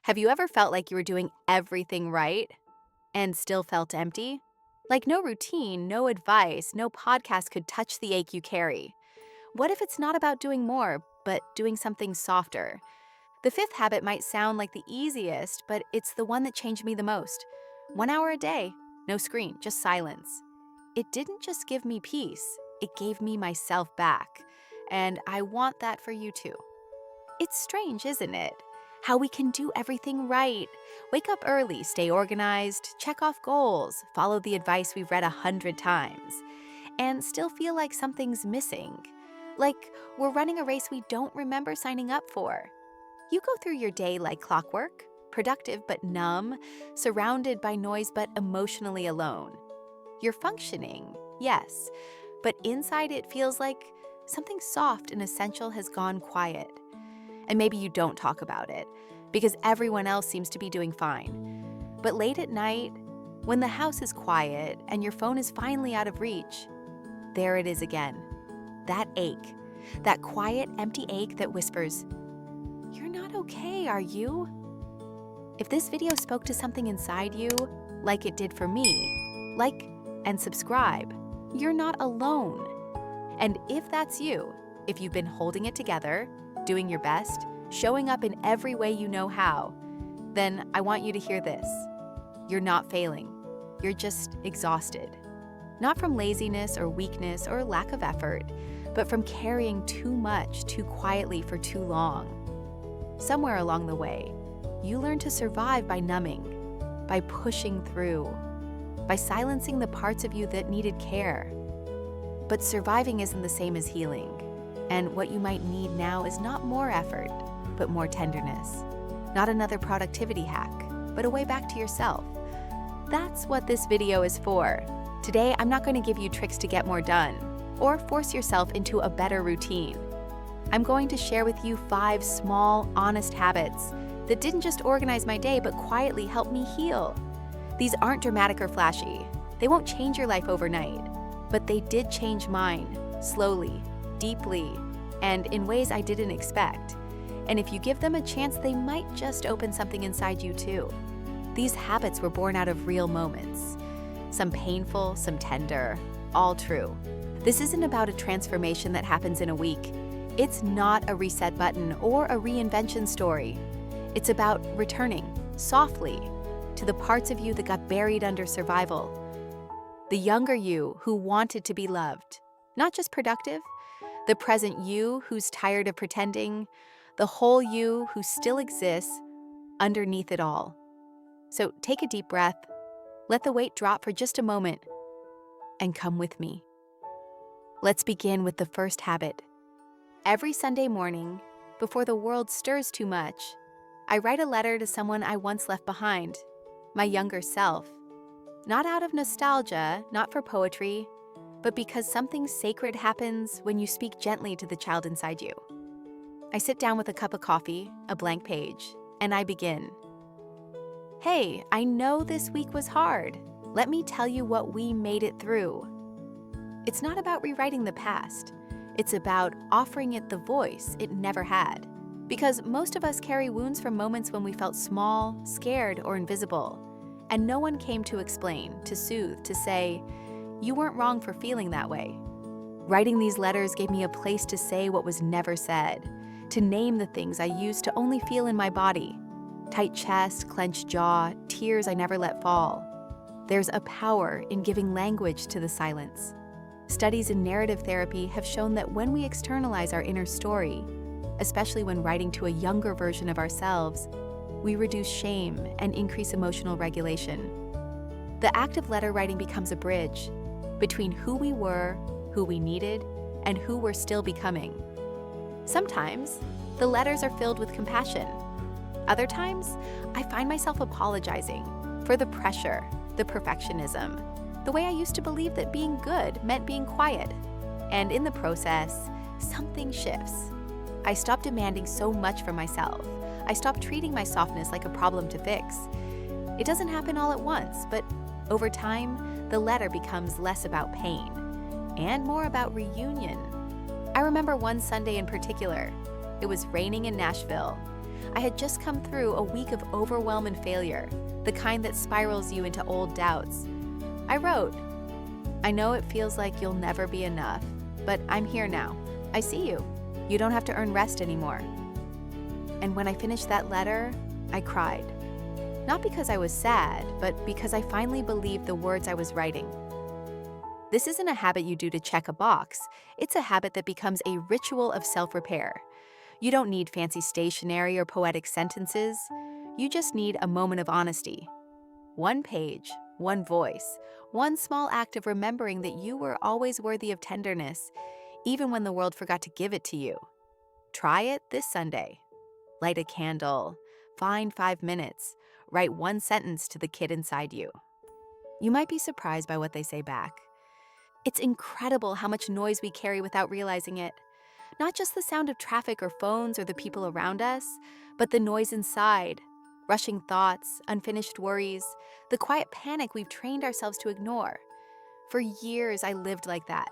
Have you ever felt like you were doing everything right and still felt empty? Like no routine, no advice, no podcast could touch the ache you carry. What if it's not about doing more, but doing something softer? The fifth habit might sound like the easiest, but it's the one that changed me the most. 1 hour a day, no screen, just silence. It didn't just give me peace, it gave me myself back. And I want that for you too. It's strange, isn't it? How we can do everything right. Wake up early, stay organized, check off goals, follow the advice we've read 100 times, and still feel like something's missing. Like we're running a race we don't remember signing up for. You go through your day like clockwork, productive but numb, surrounded by noise but emotionally alone. You're functioning, yes, but inside it feels like something soft and essential has gone quiet. And maybe you don't talk about it, because everyone else seems to be doing fine. But late at night, when the house is quiet and your phone is finally out of reach, there it is again. That ache, that quiet, empty ache that whispers, "You're not okay, are you?" If this video spoke to something inside you, like it did for me, like and subscribe. You're not alone. And if that's you, if you've been holding it together, doing your best, showing up in every way you know how, then I want you to hear this. You're not failing. You're just exhausted. Not from laziness or weakness or lack of effort, but from carrying too much too quietly for too long. Somewhere along the way, you learn to survive by numbing, by pushing through, by silencing the parts of you that needed care. But surviving isn't the same as healing. And what you might need now is not more effort, but more tenderness. Not another productivity hack, but a way back to yourself. That's what this video is for. Today, I'm not going to give you tricks to get more done or force yourself into a better routine. I'm going to share with you 5 small, honest habits that didn't just organize my day, but quietly help me heal. These aren't dramatic or flashy. They won't change your life overnight, but they did change mine, slowly, deeply, and in ways I didn't expect. And if you give them a chance, they might just open something inside you too. These habits were born out of real moments. Some painful, some tender, all true. This isn't about a transformation that happens in a week. It's not a reset button or a reinvention story. It's about returning, softly, to the parts of you that got buried under survival. The younger you who wanted to be loved, not just productive, the present you who's tired of pretending, the whole you who still exists underneath it all. So take a deep breath, let the weight drop for just a moment, and come with me. Let's begin with the first habit. Every Sunday morning, before the world stirs too much, I write a letter to someone I once left behind, my younger self. Not out of nostalgia, not for poetry, but because something sacred happens when you speak gently to the child inside you. I sit down with a cup of coffee, a blank page, and I begin. "Hey, I know this week was hard. Let me tell you what we made it through." It's not about rewriting the past. It's about offering it the voice it never had. Because most of us carry wounds from moments when we felt small, scared, or invisible. And no one came to explain, to soothe, to say, "You weren't wrong for feeling that way." Writing these letters gave me a place to say what was never said, to name the things I used to only feel in my body. Tight chest, clenched jaw, tears I never let fall. There's a power in giving language to the silence. Studies in narrative therapy have shown that when we externalize our inner story, especially when writing to a younger version of ourselves, we reduce shame and increase emotional regulation. The act of letter writing becomes a bridge between who we were, who we needed, and who we're still becoming. Sometimes, the letters are filled with compassion. Other times, I find myself apologizing for the pressure, the perfectionism, the way I used to believe that being good meant being quiet. And in the process, something shifts. I stop demanding so much from myself. I stop treating my softness like a problem to fix. It doesn't happen all at once, but over time, the letter becomes less about pain and more about reunion. I remember one Sunday in particular. It was raining in Nashville. I had just come through a week of overwhelm and failure, the kind that spirals you into old doubts. I wrote, "I know it feels like you'll never be enough, but I'm here now. I see you. You don't have to earn rest anymore." And when I finished that letter, I cried. Not because I was sad, but because I finally believed the words I was writing. This isn't a habit you do to check a box. It's a habit that becomes a ritual of self-repair. You don't need fancy stationery or poetic sentences. You just need a moment of honesty. One page, one voice, one small act of remembering that you were always worthy of tenderness, even when the world forgot to give it to you. Try it this Sunday. Light a candle, find 5 minutes, write one sentence to the kid inside you. You might be surprised by what they say back. It's incredible how much noise we carry without realizing it. Not just the sound of traffic or phones or the people around us, but the noise inside, rushing thoughts, unfinished worries, the quiet panic we've trained ourselves to ignore. For years, I lived like that.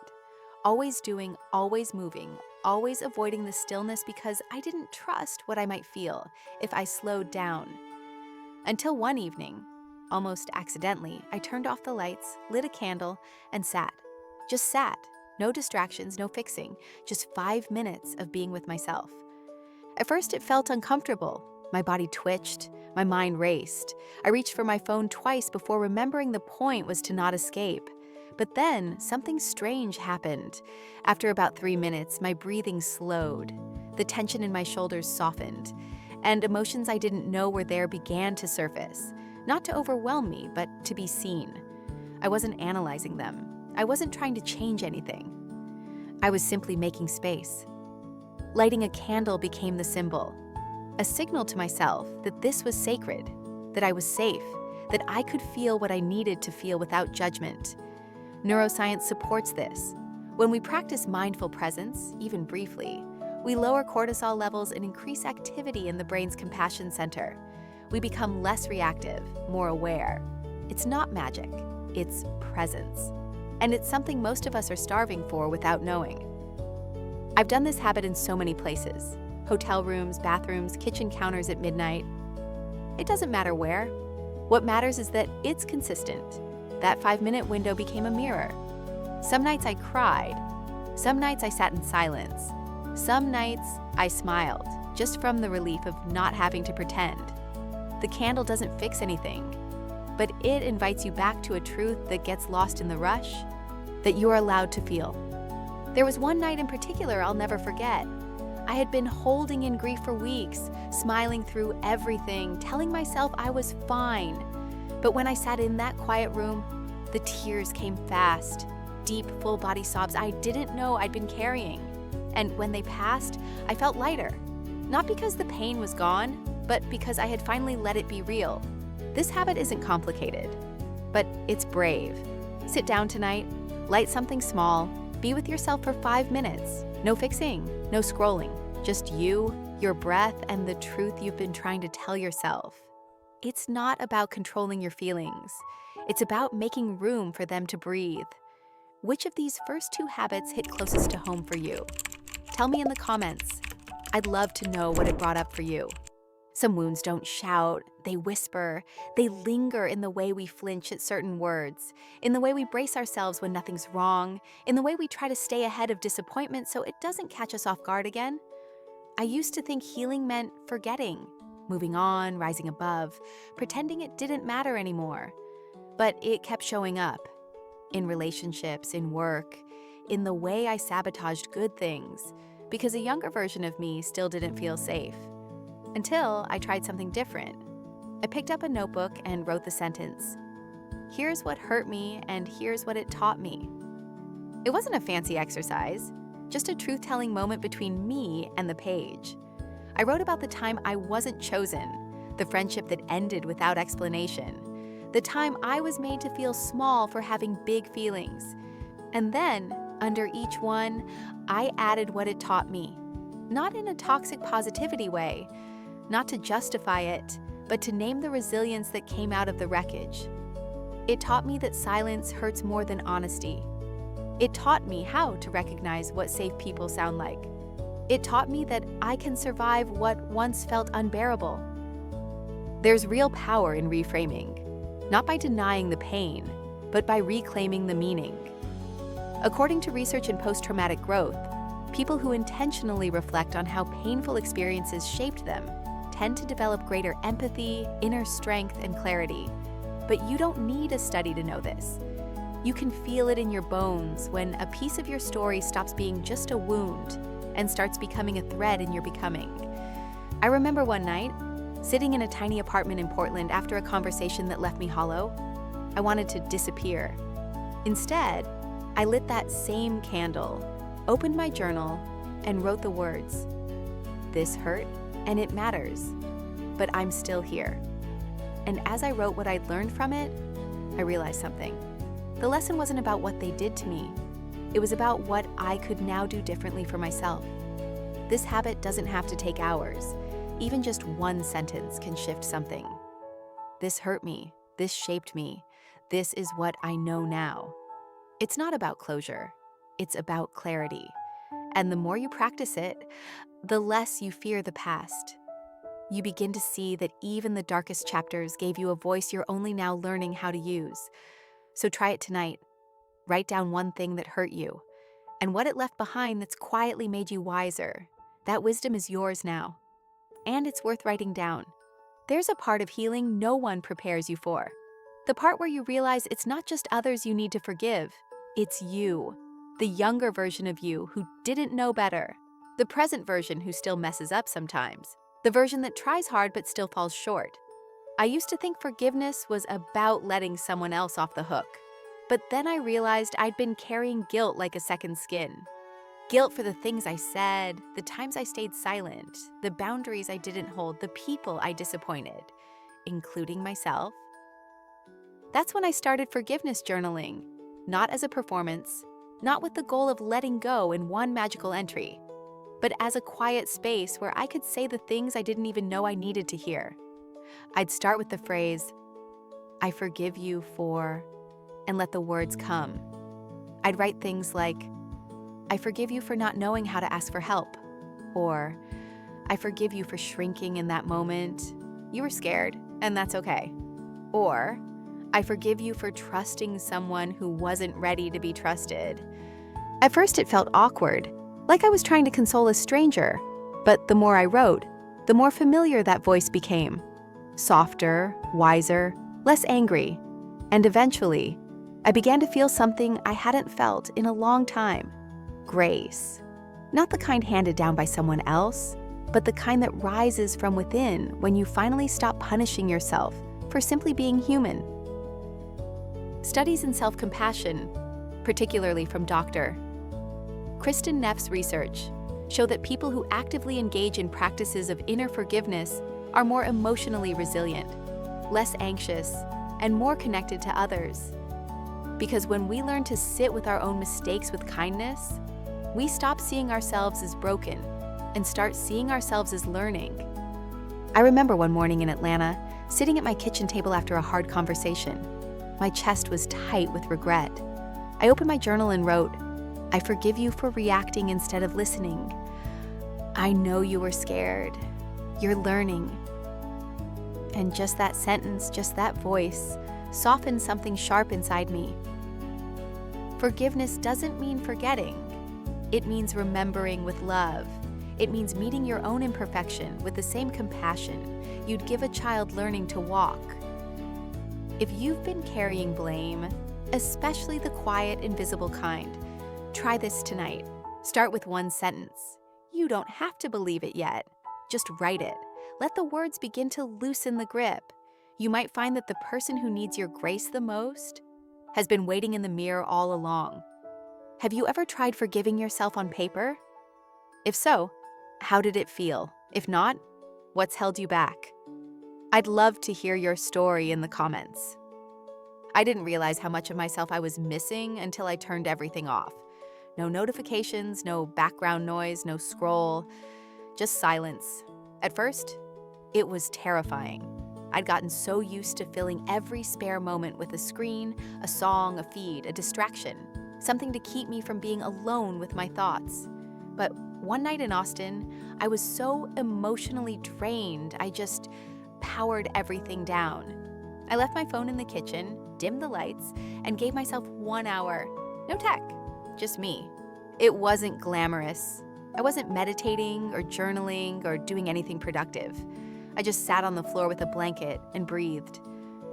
Always doing, always moving, always avoiding the stillness because I didn't trust what I might feel if I slowed down. Until one evening, almost accidentally, I turned off the lights, lit a candle, and sat. Just sat. No distractions, no fixing. Just 5 minutes of being with myself. At first, it felt uncomfortable. My body twitched. My mind raced. I reached for my phone twice before remembering the point was to not escape. But then, something strange happened. After about 3 minutes, my breathing slowed. The tension in my shoulders softened. And emotions I didn't know were there began to surface. Not to overwhelm me, but to be seen. I wasn't analyzing them. I wasn't trying to change anything. I was simply making space. Lighting a candle became the symbol. A signal to myself that this was sacred, that I was safe, that I could feel what I needed to feel without judgment. Neuroscience supports this. When we practice mindful presence, even briefly, we lower cortisol levels and increase activity in the brain's compassion center. We become less reactive, more aware. It's not magic, it's presence. And it's something most of us are starving for without knowing. I've done this habit in so many places: hotel rooms, bathrooms, kitchen counters at midnight. It doesn't matter where. What matters is that it's consistent. That 5-minute window became a mirror. Some nights I cried. Some nights I sat in silence. Some nights I smiled, just from the relief of not having to pretend. The candle doesn't fix anything, but it invites you back to a truth that gets lost in the rush, that you are allowed to feel. There was one night in particular I'll never forget. I had been holding in grief for weeks, smiling through everything, telling myself I was fine. But when I sat in that quiet room, the tears came fast, deep, full-body sobs I didn't know I'd been carrying. And when they passed, I felt lighter. Not because the pain was gone, but because I had finally let it be real. This habit isn't complicated, but it's brave. Sit down tonight, light something small, be with yourself for 5 minutes. No fixing, no scrolling, just you, your breath, and the truth you've been trying to tell yourself. It's not about controlling your feelings. It's about making room for them to breathe. Which of these first 2 habits hit closest to home for you? Tell me in the comments. I'd love to know what it brought up for you. Some wounds don't shout, they whisper, they linger in the way we flinch at certain words, in the way we brace ourselves when nothing's wrong, in the way we try to stay ahead of disappointment so it doesn't catch us off guard again. I used to think healing meant forgetting, moving on, rising above, pretending it didn't matter anymore. But it kept showing up. In relationships, in work, in the way I sabotaged good things, because a younger version of me still didn't feel safe. Until I tried something different. I picked up a notebook and wrote the sentence, "Here's what hurt me, and here's what it taught me." It wasn't a fancy exercise, just a truth-telling moment between me and the page. I wrote about the time I wasn't chosen, the friendship that ended without explanation, the time I was made to feel small for having big feelings. And then, under each one, I added what it taught me. Not in a toxic positivity way, not to justify it, but to name the resilience that came out of the wreckage. It taught me that silence hurts more than honesty. It taught me how to recognize what safe people sound like. It taught me that I can survive what once felt unbearable. There's real power in reframing, not by denying the pain, but by reclaiming the meaning. According to research in post-traumatic growth, people who intentionally reflect on how painful experiences shaped them tend to develop greater empathy, inner strength, and clarity. But you don't need a study to know this. You can feel it in your bones when a piece of your story stops being just a wound and starts becoming a thread in your becoming. I remember one night, sitting in a tiny apartment in Portland after a conversation that left me hollow. I wanted to disappear. Instead, I lit that same candle, opened my journal, and wrote the words, "This hurt, and it matters, but I'm still here." And as I wrote what I'd learned from it, I realized something. The lesson wasn't about what they did to me. It was about what I could now do differently for myself. This habit doesn't have to take hours. Even just one sentence can shift something. This hurt me. This shaped me. This is what I know now. It's not about closure. It's about clarity. And the more you practice it, the less you fear the past. You begin to see that even the darkest chapters gave you a voice you're only now learning how to use. So try it tonight. Write down one thing that hurt you and what it left behind that's quietly made you wiser. That wisdom is yours now. And it's worth writing down. There's a part of healing no one prepares you for. The part where you realize it's not just others you need to forgive. It's you, the younger version of you who didn't know better, the present version who still messes up sometimes, the version that tries hard but still falls short. I used to think forgiveness was about letting someone else off the hook. But then I realized I'd been carrying guilt like a second skin. Guilt for the things I said, the times I stayed silent, the boundaries I didn't hold, the people I disappointed, including myself. That's when I started forgiveness journaling, not as a performance, not with the goal of letting go in one magical entry, but as a quiet space where I could say the things I didn't even know I needed to hear. I'd start with the phrase, "I forgive you for," and let the words come. I'd write things like, "I forgive you for not knowing how to ask for help," or "I forgive you for shrinking in that moment. You were scared, and that's okay." Or, "I forgive you for trusting someone who wasn't ready to be trusted." At first it felt awkward, like I was trying to console a stranger, but the more I wrote, the more familiar that voice became. Softer, wiser, less angry, and eventually, I began to feel something I hadn't felt in a long time. Grace. Not the kind handed down by someone else, but the kind that rises from within when you finally stop punishing yourself for simply being human. Studies in self-compassion, particularly from Dr. Kristen Neff's research, show that people who actively engage in practices of inner forgiveness are more emotionally resilient, less anxious, and more connected to others. Because when we learn to sit with our own mistakes with kindness, we stop seeing ourselves as broken and start seeing ourselves as learning. I remember one morning in Atlanta, sitting at my kitchen table after a hard conversation. My chest was tight with regret. I opened my journal and wrote, "I forgive you for reacting instead of listening. I know you were scared. You're learning." And just that sentence, just that voice, softened something sharp inside me. Forgiveness doesn't mean forgetting. It means remembering with love. It means meeting your own imperfection with the same compassion you'd give a child learning to walk. If you've been carrying blame, especially the quiet, invisible kind, try this tonight. Start with one sentence. You don't have to believe it yet. Just write it. Let the words begin to loosen the grip. You might find that the person who needs your grace the most has been waiting in the mirror all along. Have you ever tried forgiving yourself on paper? If so, how did it feel? If not, what's held you back? I'd love to hear your story in the comments. I didn't realize how much of myself I was missing until I turned everything off. No notifications, no background noise, no scroll, just silence. At first, it was terrifying. I'd gotten so used to filling every spare moment with a screen, a song, a feed, a distraction, something to keep me from being alone with my thoughts. But One night in Austin, I was so emotionally drained, I just powered everything down. I left my phone in the kitchen, dimmed the lights, and gave myself 1 hour. No tech, just me. It wasn't glamorous. I wasn't meditating or journaling or doing anything productive. I just sat on the floor with a blanket and breathed.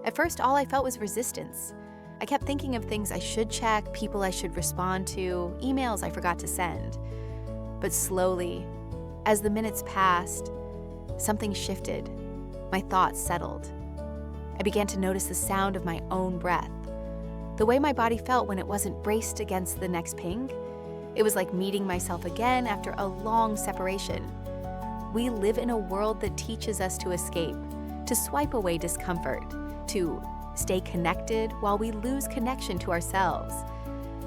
At first, all I felt was resistance. I kept thinking of things I should check, people I should respond to, emails I forgot to send. But slowly, as the minutes passed, something shifted. My thoughts settled. I began to notice the sound of my own breath, the way my body felt when it wasn't braced against the next ping. It was like meeting myself again after a long separation. We live in a world that teaches us to escape, to swipe away discomfort, to stay connected while we lose connection to ourselves.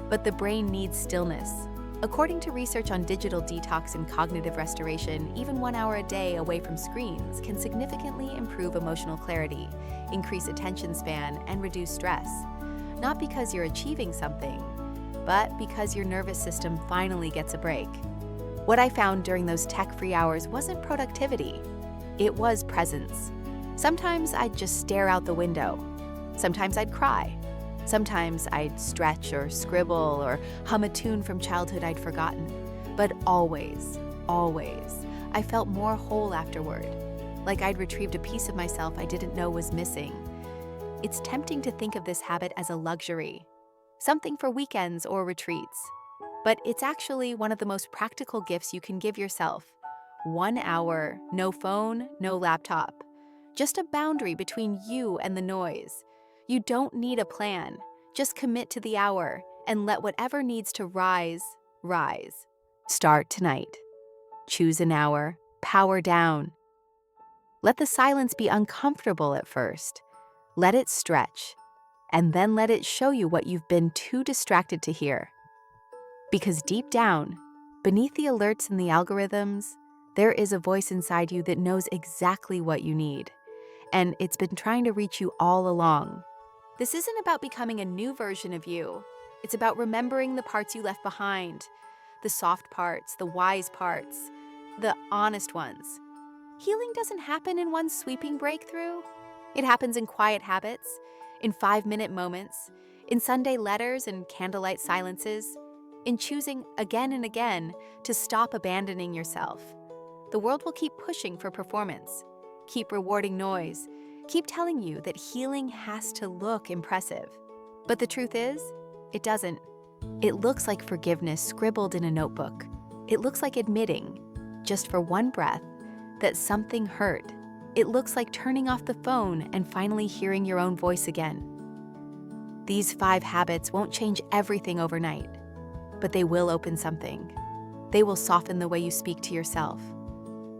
But the brain needs stillness. According to research on digital detox and cognitive restoration, even 1 hour a day away from screens can significantly improve emotional clarity, increase attention span, and reduce stress. Not because you're achieving something, but because your nervous system finally gets a break. What I found during those tech-free hours wasn't productivity. It was presence. Sometimes I'd just stare out the window. Sometimes I'd cry. Sometimes I'd stretch or scribble or hum a tune from childhood I'd forgotten. But always, I felt more whole afterward, like I'd retrieved a piece of myself I didn't know was missing. It's tempting to think of this habit as a luxury, something for weekends or retreats. But it's actually one of the most practical gifts you can give yourself. 1 hour, no phone, no laptop. Just a boundary between you and the noise. You don't need a plan. Just commit to the hour and let whatever needs to rise. Start tonight. Choose an hour. Power down. Let the silence be uncomfortable at first. Let it stretch. And then let it show you what you've been too distracted to hear. Because deep down, beneath the alerts and the algorithms, there is a voice inside you that knows exactly what you need. And it's been trying to reach you all along. This isn't about becoming a new version of you. It's about remembering the parts you left behind, the soft parts, the wise parts, the honest ones. Healing doesn't happen in one sweeping breakthrough. It happens in quiet habits, in 5-minute moments, in Sunday letters and candlelight silences, in choosing again and again to stop abandoning yourself. The world will keep pushing for performance, keep rewarding noise, keep telling you that healing has to look impressive. But the truth is, it doesn't. It looks like forgiveness scribbled in a notebook. It looks like admitting, just for one breath, that something hurt. It looks like turning off the phone and finally hearing your own voice again. These 5 habits won't change everything overnight, but they will open something. They will soften the way you speak to yourself.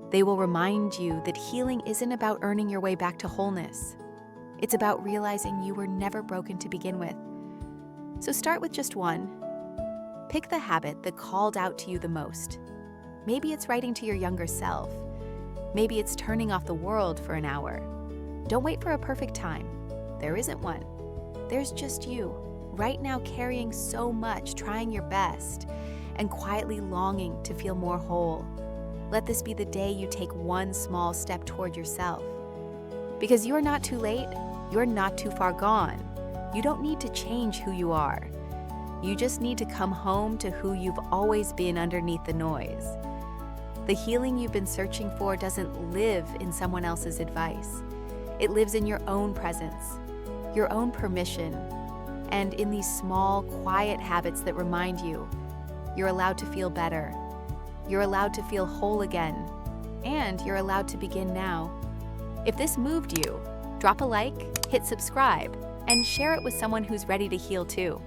They will remind you that healing isn't about earning your way back to wholeness. It's about realizing you were never broken to begin with. So start with just one. Pick the habit that called out to you the most. Maybe it's writing to your younger self. Maybe it's turning off the world for an hour. Don't wait for a perfect time. There isn't one. There's just you, right now carrying so much, trying your best, and quietly longing to feel more whole. Let this be the day you take one small step toward yourself. Because you are not too late, you're not too far gone. You don't need to change who you are. You just need to come home to who you've always been underneath the noise. The healing you've been searching for doesn't live in someone else's advice. It lives in your own presence, your own permission, and in these small, quiet habits that remind you you're allowed to feel better. You're allowed to feel whole again, and you're allowed to begin now. If this moved you, drop a like, hit subscribe, and share it with someone who's ready to heal too.